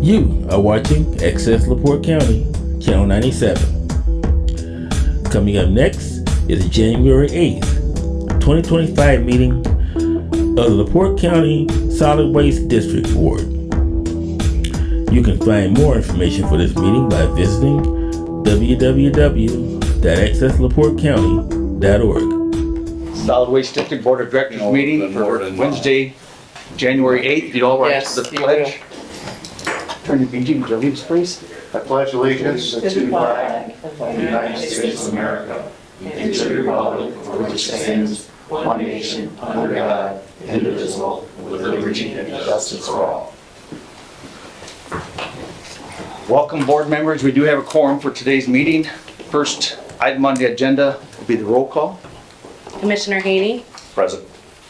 You are watching Access LaPorte County, Channel 97. Coming up next is the January 8th, 2025 meeting of the LaPorte County Solid Waste District Board. You can find more information for this meeting by visiting www.accesslaportecounty.org. Solid Waste District Board of Directors meeting for Wednesday, January 8th. You all rise to the pledge. Turn your BG to leaves, please. I pledge allegiance to the flag of the United States of America and to the republic for which it stands, one nation, under God, indivisible, with liberty and justice for all. Welcome, board members. We do have a quorum for today's meeting. First item on the agenda will be the roll call. Commissioner Haney, Present.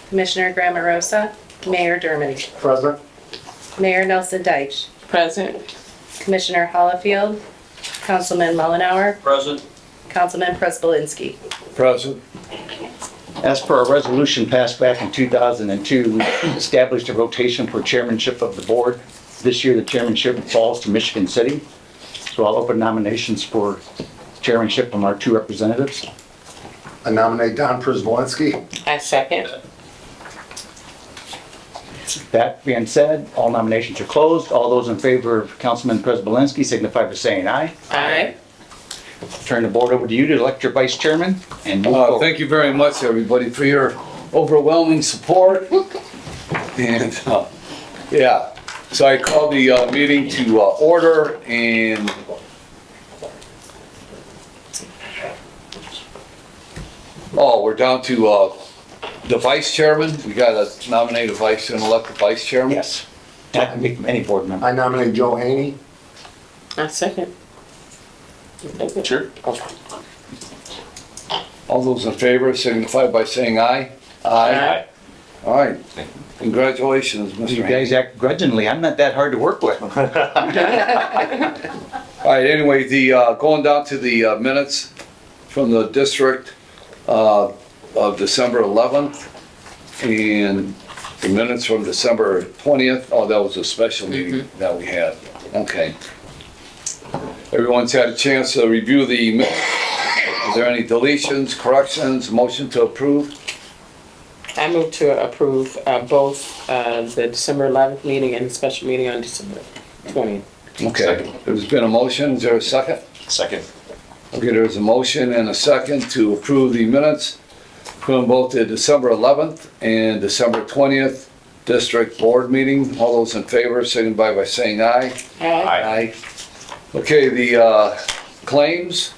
Commissioner Grammarosa, Mayor Dermody, Present. Mayor Nelson Deitch, Present. Commissioner Hollifield, Councilman Mullenhour, Present. Councilman Prespolinski. Present. As per our resolution passed back in 2002, we established a rotation for chairmanship of the board. This year, the chairmanship falls to Michigan City. So I'll open nominations for chairmanship from our two representatives. I nominate Don Przwolinski. I second. That being said, all nominations are closed. All those in favor of Councilman Prespolinski signify by saying aye. Aye. Turn the board over to you to elect your vice chairman and move forward. Thank you very much, everybody, for your overwhelming support. And, yeah, so I called the meeting to order, and we're down to the vice chairman. We got to nominate a vice chairman, elect a vice chairman. Yes. That can be from any board member. I nominate Joe Haney. I second. Sure. All those in favor signify by saying aye. Aye. All right, congratulations, Mr. You Haney. guys act grudgingly. I'm not that hard to work with. All right, anyway, going down to the minutes from the district of December 11th and the minutes from December 20th. Oh, that was a special meeting that we had. Okay. Everyone's had a chance to review the minutes. Is there any deletions, corrections, motion to approve? I move to approve both the December 11th meeting and the special meeting on December 20th. Okay, there's been a motion. Is there a second? Second. Okay, there's a motion and a second to approve the minutes from both the December 11th and December 20th district board meeting. All those in favor signify by saying aye. Aye. Okay, the claims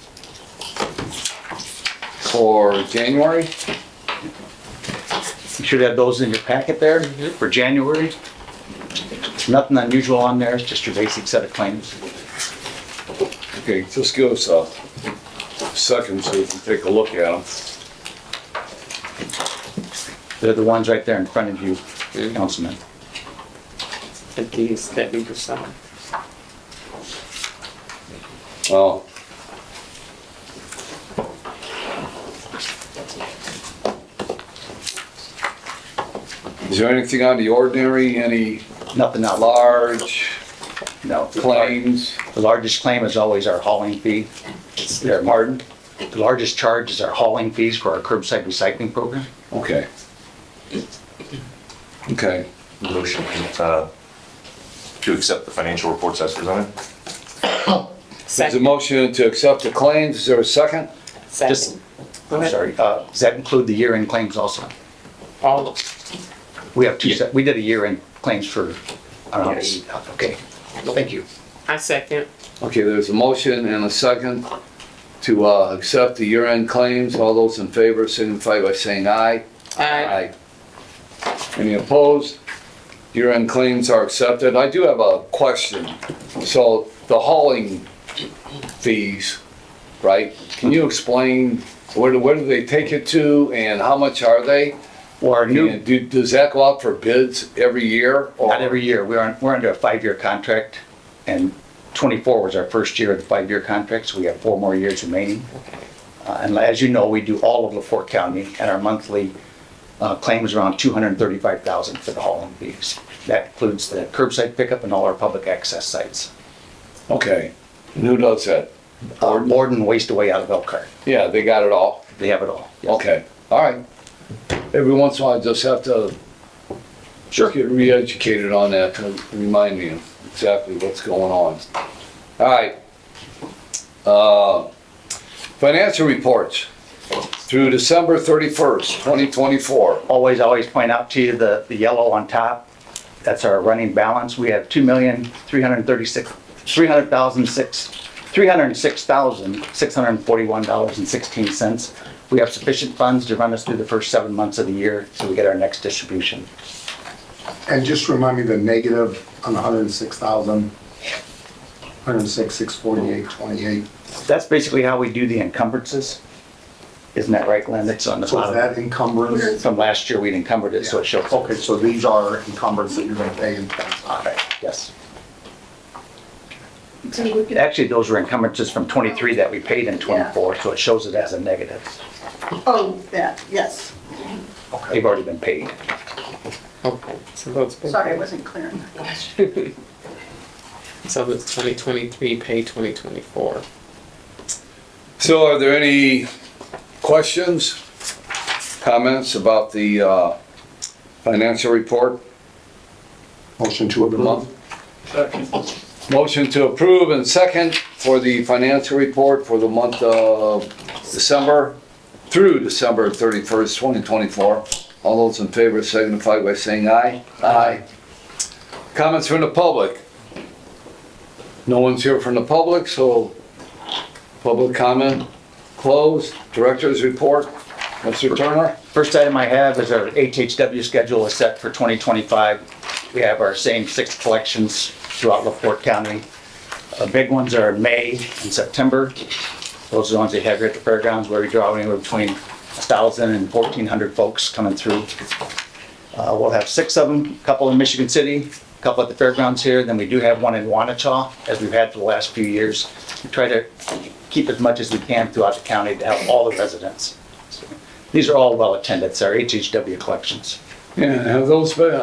for January. You should have those in your packet there for January. Nothing unusual on there, it's just your basic set of claims. Okay, just give us a second so we can take a look at them. They're the ones right there in front of you, Councilman. And these that we just saw. Well, is there anything on the ordinary, any Nothing out large No. claims? The largest claim is always our hauling fee. There, Martin. The largest charge is our hauling fees for our curbside recycling program. Okay. Okay, Motion to accept the financial reports as presented. there's a motion to accept the claims. Is there a second? Just, I'm sorry, does that include the year-end claims also? All, We have two, we did a year-end claims for, I don't know, Yes. okay, thank you. I second. Okay, there's a motion and a second to accept the year-end claims. All those in favor signify by saying aye. Aye. Any opposed? Year-end claims are accepted. I do have a question. So the hauling fees, right? Can you explain where do they take it to and how much are they? Well, our new, And does that go out for bids every year? or- not every year, we're under a 5-year contract, and 24 was our first year of the 5-year contract, so we have 4 more years remaining. And as you know, we do all of LaPorte County, and our monthly Claims around $235,000 for the hauling fees. That includes the curbside pickup and all our public access sites. Okay. And who does that? Borden Waste Away out of Elkhart. Yeah, they got it all. They have it all. Yes. Okay, all right. Every once in a while, I just have to just get re-educated on that to remind me of exactly what's going on. All right. Financial reports through December 31st, 2024. Always point out to you the yellow on top. That's our running balance. We have $306,641.16. We have sufficient funds to run us through the first 7 months of the year till we get our next distribution. And just remind me the negative on 106,000, 648.28. That's basically how we do the encumbrances. Isn't that right, Glenn? It's on the So is bottom. that encumbrance? From last year, we'd encumbered it, so it shows. Okay, so these are encumbrance that you're gonna pay in 25. Okay, yes. Actually, those were encumbrances from '23 that we paid in '24, so it shows it as a negative. Oh, that, yes. They've already been paid. Okay, so those. Sorry, I wasn't clear. So that's 2023, pay 2024. So are there any questions, comments about the financial report Motion to for the approve. month? Motion to approve and second for the financial report for the month of December through December 31st, 2024. All those in favor signify by saying aye. Aye. Comments from the public? No one's here from the public, so public comment closed. Director's report, Mr. Turner? First item I have is our HHW schedule is set for 2025. We have our same 6 collections throughout LaPorte County. Big ones are May and September. Those are the ones they have here at the fairgrounds where we draw anywhere between 1,000 and 1,400 folks coming through. We'll have 6 of them, a couple in Michigan City, a couple at the fairgrounds here, then we do have one in Wanachua, as we've had for the last few years. We try to keep as much as we can throughout the county to help all the residents. So, these are all well attended, it's our HHW collections. Yeah, have those been,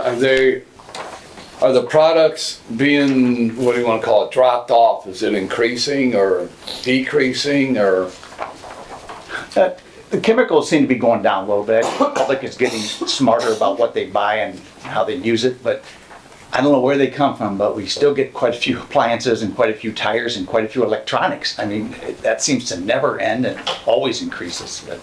are the products being, what do you want to call it, dropped off? Is it increasing or decreasing or? The chemicals seem to be going down a little bit. The public is getting smarter about what they buy and how they use it, but I don't know where they come from, but we still get quite a few appliances and quite a few tires and quite a few electronics. I mean, that seems to never end and always increases. But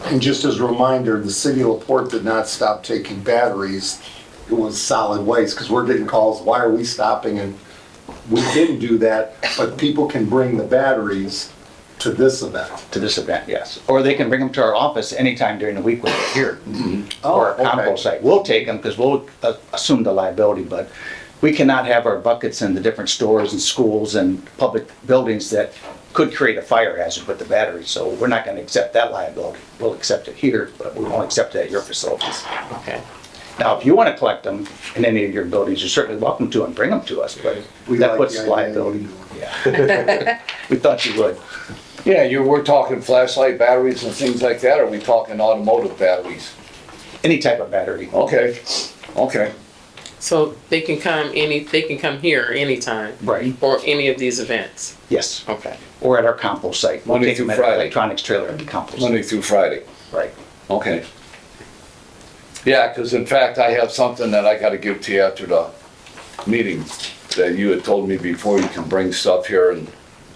And just as a reminder, the city of LaPorte did not stop taking batteries. It was solid waste, because we're getting calls, why are we stopping? And we didn't do that, but people can bring the batteries to this event. to this event, yes. Or they can bring them to our office anytime during the week when they're here. Or our Oh, okay. compost site. We'll take them because we'll assume the liability, but we cannot have our buckets in the different stores and schools and public buildings that could create a fire hazard with the batteries. So we're not going to accept that liability. We'll accept it here, but we won't accept it at your facilities. Okay. Now, if you want to collect them in any of your buildings, you're certainly welcome to and bring them to us, but We that like puts the idea. liability. Yeah. We thought you would. Yeah, we're talking flashlight batteries and things like that, or are we talking automotive batteries? Any type of battery. Okay, okay. So they can come here anytime Right. for any of these events? Yes. Okay. Or at our compost site. We'll Monday take them through at the Friday. electronics trailer at the compost. Monday through Friday. Right. Okay. Yeah, because in fact, I have something that I gotta give to you after the meeting that you had told me before, you can bring stuff here and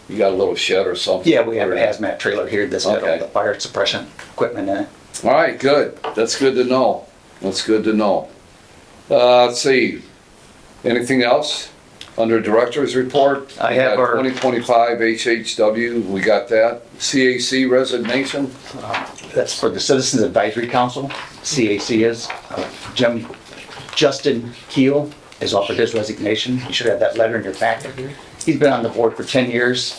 you got a little shed or something. Yeah, we have a hazmat trailer here that's got all Okay. the fire suppression equipment in it. All right, good. That's good to know. That's good to know. Let's see. Anything else under director's report? I have our- 2025 HHW, we got that. CAC resignation? That's for the Citizens Advisory Council, CAC is. Justin Keel has offered his resignation. You should have that letter in your packet. He's been on the board for 10 years.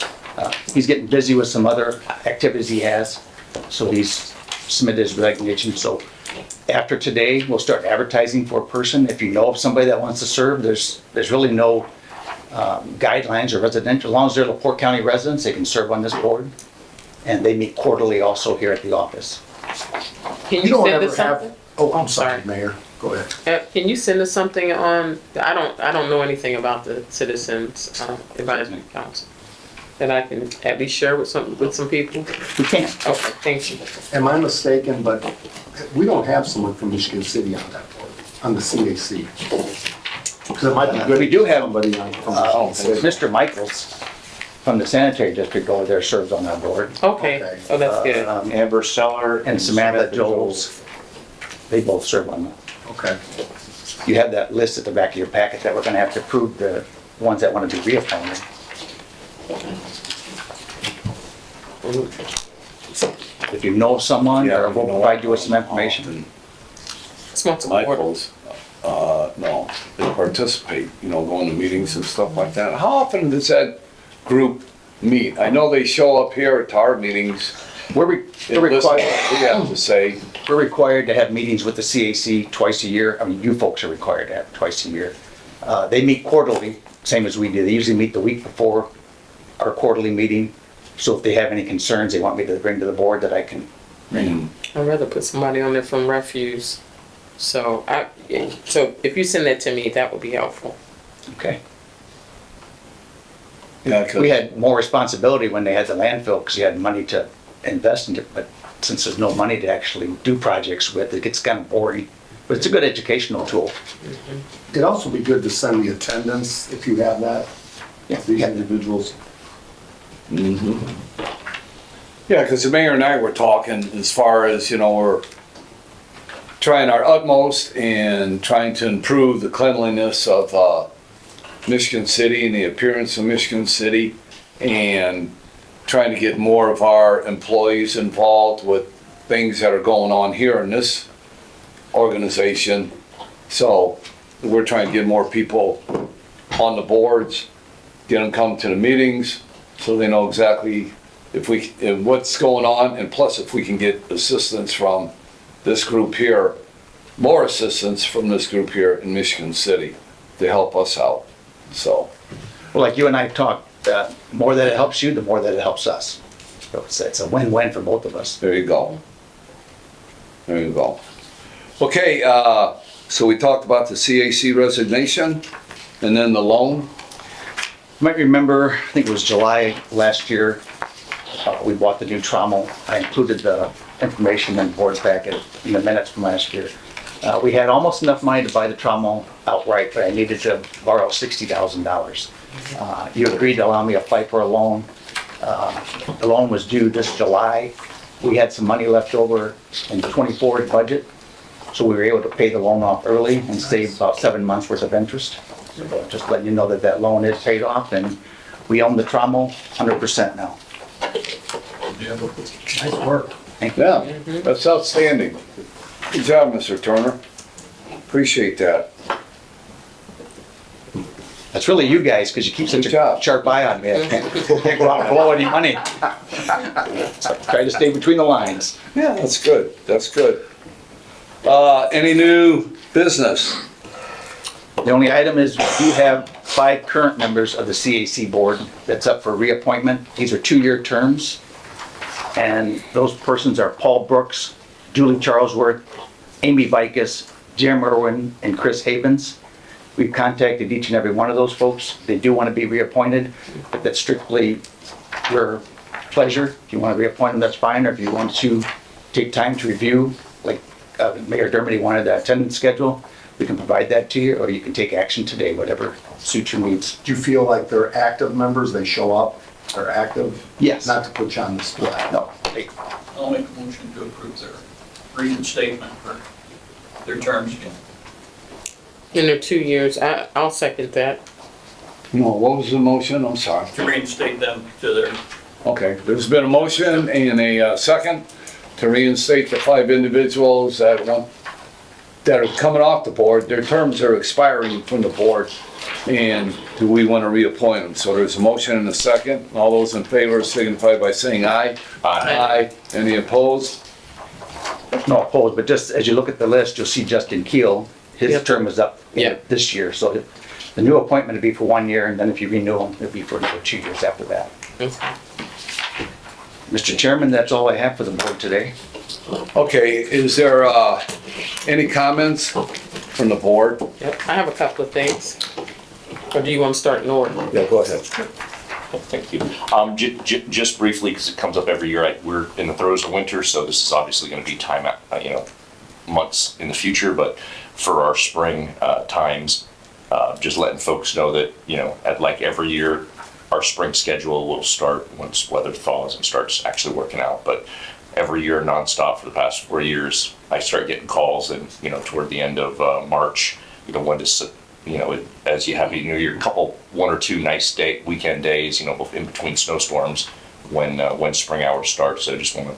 He's getting busy with some other activities he has, so he's submitted his resignation. So after today, we'll start advertising for a person. If you know of somebody that wants to serve, there's really no guidelines or residential. As long as they're LaPorte County residents, they can serve on this board. And they meet quarterly also here at the office. Can You you don't send ever us have, something? oh, I'm sorry, Sorry. Mayor, go ahead. Can you send us something on, I don't know anything about the Citizens Advisory Council that I can at least share with some people? We can. Okay, thank you. Am I mistaken, but we don't have someone from Michigan City on that board, on the CAC? Because it might be good. We do have, somebody on from Mr. Michaels from the sanitary district over there serves on that board. Okay, Okay. oh, that's good. Amber Seller and Samantha Joles, they both serve on that. Okay. You have that list at the back of your packet that we're gonna have to approve the ones that want to be reappointed. If you know someone, or we'll provide you with some information. Just want some order. Michaels, no, they participate, going to meetings and stuff like that. How often does that group meet? I know they show up here at our meetings. We're and listen to required, what we have to say. we're required to have meetings with the CAC twice a year. I mean, you folks are required to have twice a year. They meet quarterly, same as we do. They usually meet the week before our quarterly meeting. So if they have any concerns they want me to bring to the board, that I can bring. I'd rather put somebody on there from refuse. So if you send that to me, that would be helpful. Okay. Yeah, 'cause- We had more responsibility when they had the landfill because you had money to invest in it, but since there's no money to actually do projects with, it gets kind of boring. But it's a good educational tool. It'd also be good to send the attendance, if you have that, Yeah. these individuals. Yeah, because the mayor and I were talking as far as, we're trying our utmost and trying to improve the cleanliness of Michigan City and the appearance of Michigan City, and trying to get more of our employees involved with things that are going on here in this organization. So we're trying to get more people on the boards, get them come to the meetings, so they know exactly what's going on, and plus if we can get assistance from this group here, more assistance from this group here in Michigan City to help us out, so. Well, like you and I talked, the more that it helps you, the more that it helps us. So it's a win-win for both of us. There you go. There you go. Okay, so we talked about the CAC resignation and then the loan. You might remember, I think it was July last year, we bought the new trommel. I included the information in the board's packet in the minutes from last year. We had almost enough money to buy the trommel outright, but I needed to borrow $60,000. You agreed to allow me to apply for a loan. The loan was due this July. We had some money left over in the '24 budget, so we were able to pay the loan off early and save about 7 months worth of interest. So just letting you know that that loan is paid off, and we own the trommel 100% now. Nice work. Thank you. Yeah, that's outstanding. Good job, Mr. Turner. Appreciate that. That's really you guys, because you keep such Good a job. sharp eye on me. I can't go out and blow any money. So try to stay between the lines. Yeah, that's good, that's good. Any new business? The only item is we do have 5 current members of the CAC board that's up for reappointment. These are 2-year terms. And those persons are Paul Brooks, Julie Charlesworth, Amy Vikas, Jim Irwin, and Chris Havens. We've contacted each and every one of those folks. They do want to be reappointed, but that's strictly your pleasure. If you want to reappoint them, that's fine. Or if you want to take time to review, like Mayor Dermody wanted the attendance schedule, we can provide that to you, or you can take action today, whatever suits your needs. Do you feel like they're active members, they show up, they're active? Yes. Not to put you on the spot. No, they- I'll make a motion to approve their reinstatement for their terms again. In their 2 years, I'll second that. No, what was the motion? I'm sorry. To reinstate them to their, Okay, there's been a motion and a second to reinstate the 5 individuals that are coming off the board. Their terms are expiring from the board, and do we want to reappoint them? So there's a motion and a second. All those in favor signify by saying aye. Aye. Any opposed? no opposed, but just as you look at the list, you'll see Justin Keel, his Yep. term is up Yep. this year. So the new appointment would be for 1 year, and then if you renew them, it'll be for another 2 years after that. Okay. Mr. Chairman, that's all I have for the board today. Okay, is there any comments from the board? Yep, I have a couple of things. Or do you want to start in order? Yeah, go ahead. Thank you. Just briefly, because it comes up every year, we're in the throes of winter, so this is obviously going to be time, months in the future, but for our spring times, just letting folks know that, at like every year, our spring schedule will start once weather thaws and starts actually working out. But every year, nonstop for the past 4 years, I start getting calls, and toward the end of March, when to, as you have New Year, one or two nice weekend days, in between snowstorms, when spring hours start. So I just want to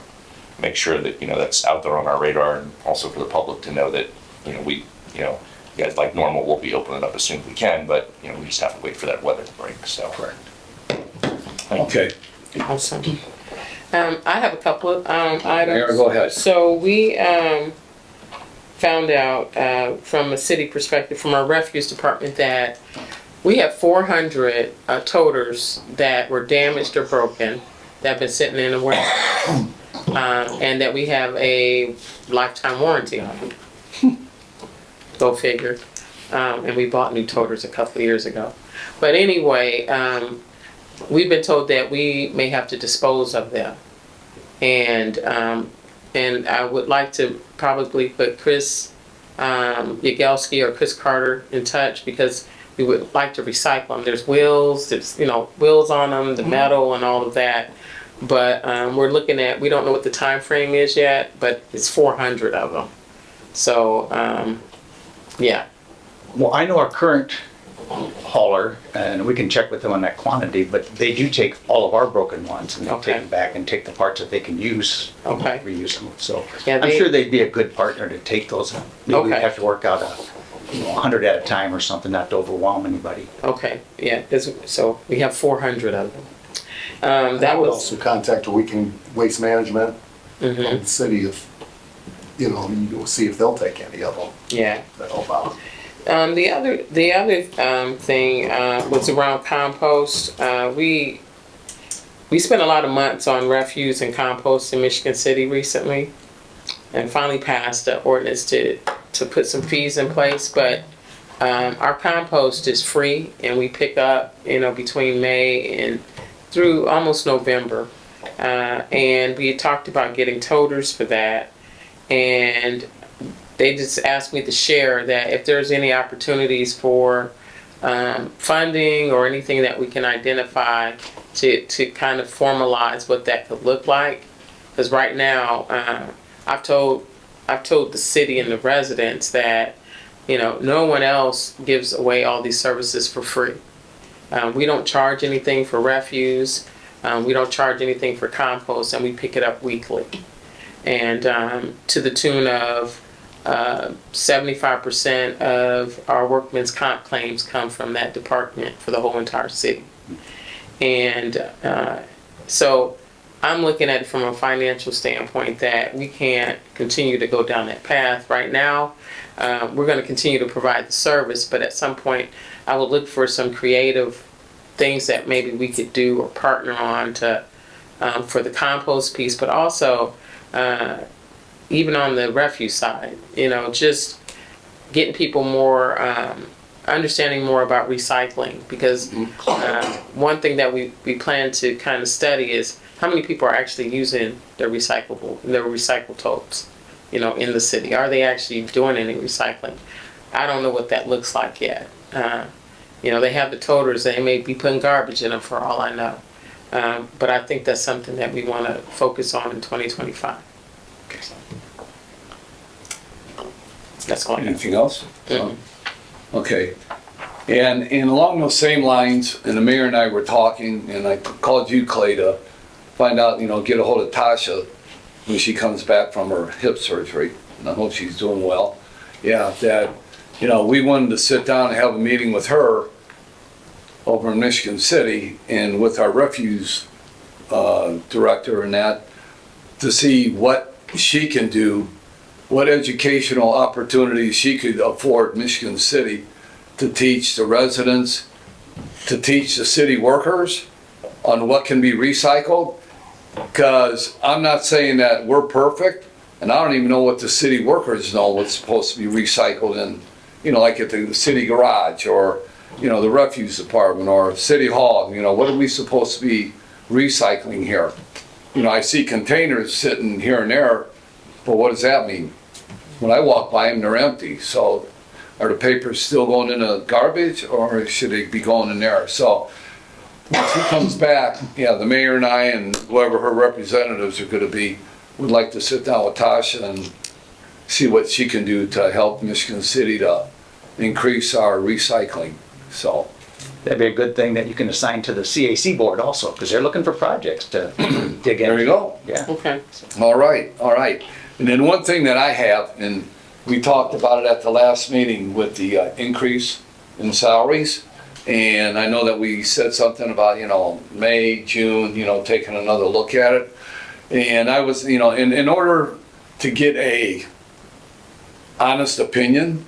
make sure that that's out there on our radar, and also for the public to know that we guys, like normal, we'll be opening up as soon as we can, but we just have to wait for that weather to break. So correct. Okay. Awesome. I have a couple of items. Mayor, go ahead. So we found out from a city perspective, from our refuse department, that we have 400 toters that were damaged or broken that have been sitting in the warehouse, and that we have a lifetime warranty on them. Go figure. And we bought new toters a couple of years ago. But anyway, we've been told that we may have to dispose of them. And I would like to probably put Chris Yagelski or Chris Carter in touch, because we would like to recycle them. There's wheels on them, the metal and all of that. But we're looking at, we don't know what the time frame is yet, but it's 400 of them. So, yeah. Well, I know our current hauler, and we can check with them on that quantity, but they do take all of our broken ones and they'll Okay. take them back and take the parts that they can use, Okay. reuse them. So Yeah, I'm sure they'd be a good partner to take those. Maybe we'd Okay. have to work out 100 at a time or something, not to overwhelm anybody. Okay, yeah, so we have 400 of them. That That would was, also contact Waste Management mhm, of the city if, you'll see if they'll take any of them yeah. that help out. The other thing was around compost. We spent a lot of months on refuse and compost in Michigan City recently, and finally passed the ordinance to put some fees in place. But our compost is free, and we pick up between May and through almost November. And we had talked about getting toters for that, and they just asked me to share that if there's any opportunities for funding or anything that we can identify to kind of formalize what that could look like. Because right now, I've told the city and the residents that no one else gives away all these services for free. We don't charge anything for refuse. We don't charge anything for compost, and we pick it up weekly. And to the tune of 75% of our workman's comp claims come from that department for the whole entire city. And so I'm looking at it from a financial standpoint that we can't continue to go down that path right now. We're going to continue to provide the service, but at some point I would look for some creative things that maybe we could do or partner on to for the compost piece, but also even on the refuse side, just getting people more understanding more about recycling, because one thing that we plan to kind of study is how many people are actually using their recycled totes, in the city. Are they actually doing any recycling? I don't know what that looks like yet. They have the toters, they may be putting garbage in them for all I know. But I think that's something that we want to focus on in 2025. Okay. That's all I have. Anything else? Mhm. Okay. And along those same lines, and the mayor and I were talking, and I called you, Clay, to find out, get a hold of Tasha when she comes back from her hip surgery. And I hope she's doing well. Yeah, that, we wanted to sit down and have a meeting with her over in Michigan City and with our refuse director and that, to see what she can do, what educational opportunities she could afford Michigan City to teach the residents, to teach the city workers on what can be recycled. Because I'm not saying that we're perfect, And I don't even know what the city workers know what's supposed to be recycled in, like at the city garage or, the refuse department or city hall, what are we supposed to be recycling here? I see containers sitting here and there, but what does that mean? When I walk by them, they're empty. So are the papers still going in the garbage or should they be going in there? So once he comes back, the mayor and I and whoever her representatives are going to be, would like to sit down with Tasha and see what she can do to help Michigan City to increase our recycling. So That'd be a good thing that you can assign to the CAC board also, because they're looking for projects to dig in. there you go. Yeah. Okay. All right. And then one thing that I have, and we talked about it at the last meeting with the increase in salaries. And I know that we said something about, May, June, taking another look at it. And I was, in order to get a honest opinion,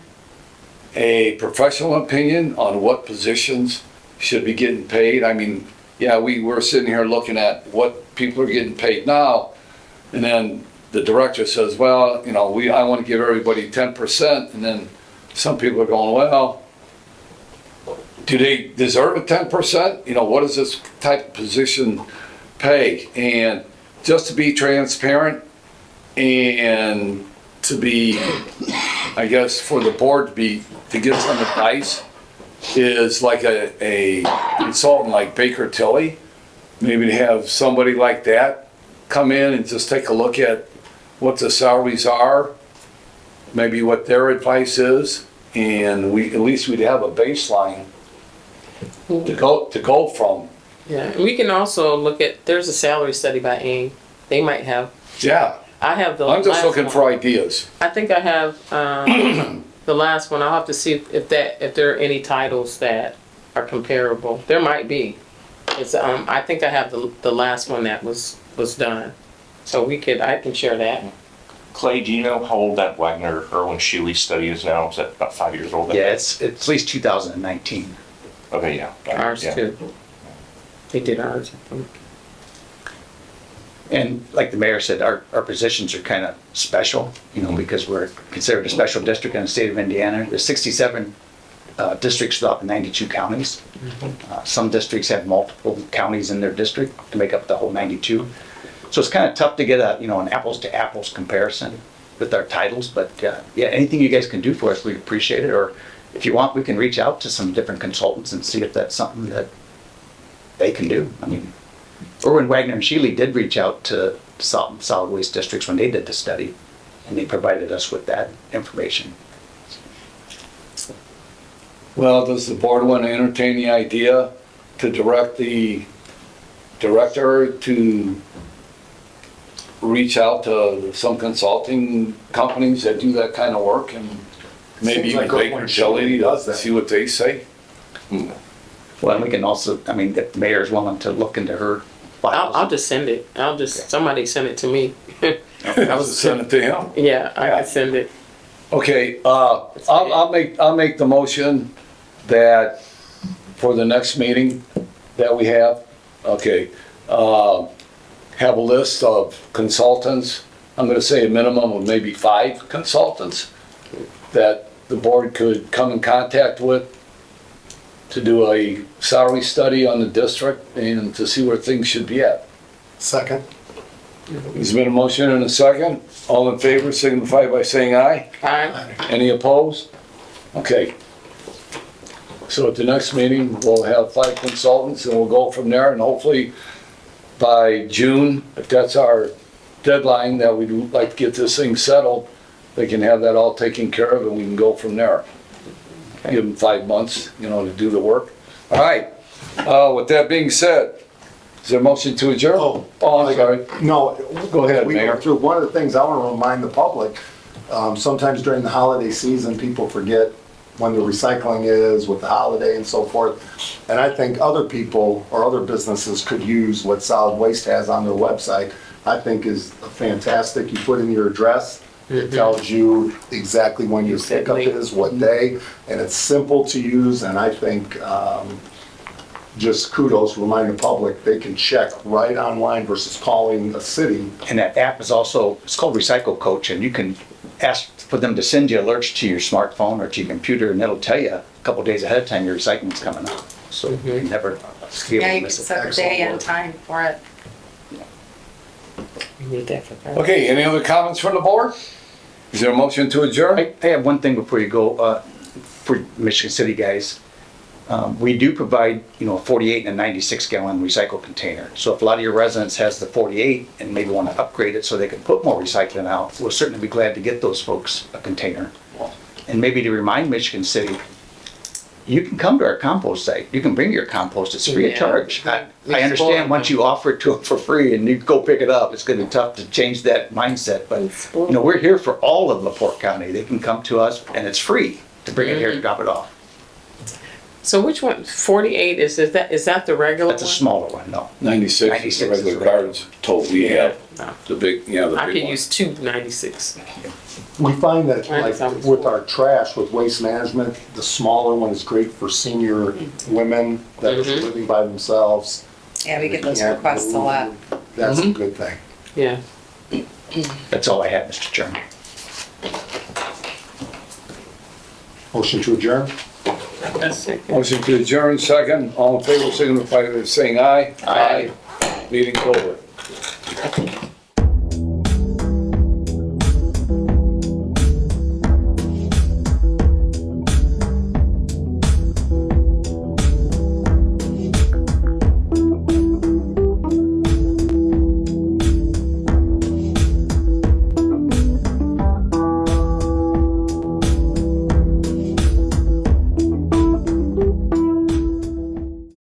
a professional opinion on what positions should be getting paid. I mean, we were sitting here looking at what people are getting paid now. And then the director says, well, I want to give everybody 10%. And then some people are going, well, do they deserve a 10%? What does this type of position pay? And just to be transparent and to be, I guess, for the board to get some advice is like a consultant like Baker Tilly, maybe to have somebody like that come in and just take a look at what the salaries are, maybe what their advice is, and at least we'd have a baseline to go from. Yeah, and we can also look at, there's a salary study by AIM. They might have. Yeah, I have the I'm just last looking one. for ideas. I think I have the last one. I'll have to see if there are any titles that are comparable. There might be. It's I think I have the last one that was done. So I can share that. Clay, do you know how old that Wagner Irwin Shealy study is now? Is that about 5 years old? Yeah, it's at least 2019. Okay, yeah. Ours Yeah. too. They did ours. I think. And like the mayor said, our positions are kind of special, because we're considered a special district in the state of Indiana. There's 67 districts throughout the 92 counties. Some districts have multiple counties in their district to make up the whole 92. So it's kind of tough to get an apples to apples comparison with our titles, but anything you guys can do for us, we'd appreciate it. Or if you want, we can reach out to some different consultants and see if that's something that they can do. I mean, Irwin, Wagner, and Shealy did reach out to solid waste districts when they did the study, and they provided us with that information. Well, does the board want to entertain the idea to direct the director to reach out to some consulting companies that do that kind of work and maybe Seems like even Baker Irwin Tilly does that. see what they say? Well, and we can also, if the mayor's willing to look into her files. I'll just send it. Somebody send it to me. I was send it to him. Yeah, I can send it. Okay, I'll make the motion that for the next meeting that we have, have a list of consultants. I'm gonna say a minimum of maybe 5 consultants that the board could come in contact with to do a salary study on the district and to see where things should be at. Second. There's been a motion and a second. All in favor signify by saying aye. Aye. Any opposed? Okay. So at the next meeting, we'll have 5 consultants and we'll go from there, and hopefully by June, if that's our deadline, that we'd like to get this thing settled, they can have that all taken care of and we can go from there. Give them 5 months, to do the work. All right. With that being said, is there a motion to adjourn? I'm sorry. No. Go ahead, We Mayor. go through, one of the things I want to remind the public, sometimes during the holiday season, people forget when the recycling is with the holiday and so forth. And I think other people or other businesses could use what solid waste has on their website. I think is fantastic. You put in your address, it tells you exactly when your pickup is, what day, and it's simple to use. And I think just kudos, remind the public, they can check right online versus calling a city. And that app is also, it's called Recycle Coach, and you can ask for them to send you alerts to your smartphone or to your computer, and it'll tell you a couple days ahead of time your recycling's coming up. So you never be able Yeah, to you can miss it. set the day and time for it. We need that for that. Okay, any other comments from the board? Is there a motion to adjourn? I have one thing before you go, for Michigan City guys. We do provide, a 48 and a 96 gallon recycle container. So if a lot of your residents has the 48 and maybe want to upgrade it so they can put more recycling out, we'll certainly be glad to get those folks a container. And maybe to remind Michigan City, you can come to our compost site. You can bring your compost. It's free of Yeah. charge. I understand once you offer it to them for free and you go pick it up, it's gonna be tough to change that mindset. But, we're here for all of LaPorte County. They can come to us and it's free to bring it here and drop it off. So which one, 48, is that the regular one? That's a smaller one, no. 96 is 96 the is regular the- garbage total we have. No. The big, the I big could one. use 296. We find that Right, like sounds with cool. our trash, with waste management, the smaller one is great for senior women that are living by themselves. Yeah, we get those Can't requests a lot. move. That's a good thing. Yeah. That's all I have, Mr. Chairman. Motion to adjourn? Motion to adjourn, second. All in favor, signify by saying aye. Aye. Meeting's over.